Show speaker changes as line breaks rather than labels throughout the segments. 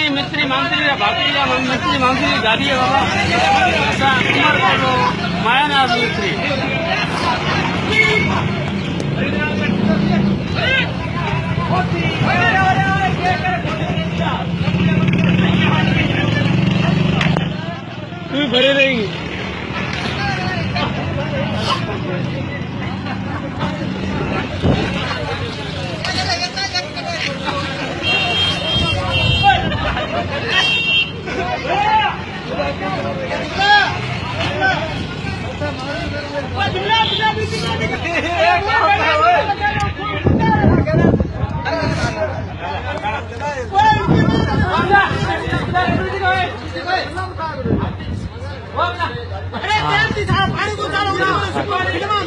नहीं मिस्त्री मानसी भारतीय मिस्त्री मानसी दादी है बाबा माया नाथ मिस्त्री तू भरे रहेंगी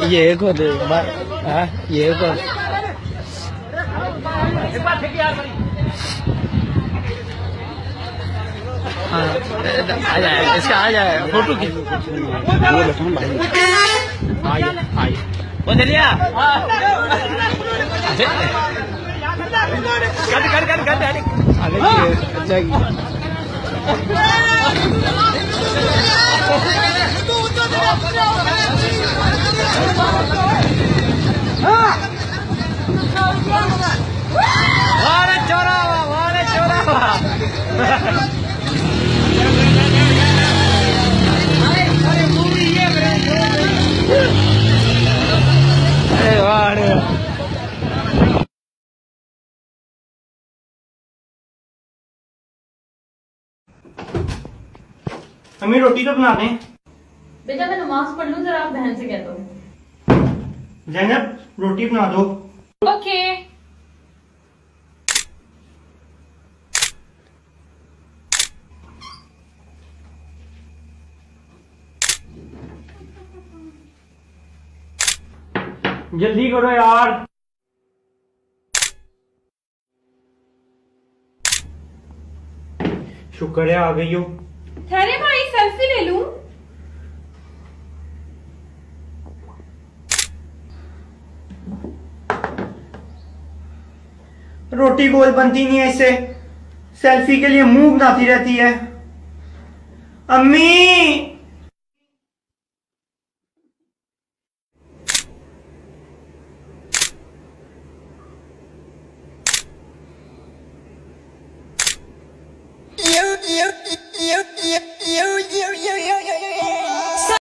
ये एक हो दे ये एक हो आ जाए इसका आ जाए फोटो की वो दलिया कर
हमें रोटी तो बना दें।
बेटा मैं नमाज पढ़ लूं, जरा आप बहन से कह दो।
ज़ैनब रोटी बना दो।
ओके।
जल्दी करो यार। शुक्र है आ गई हो।
ठहरे भाई सेल्फी ले लूं।
रोटी गोल बनती नहीं है इससे, सेल्फी के लिए मुंह बनाती रहती है। अम्मी
Yeah.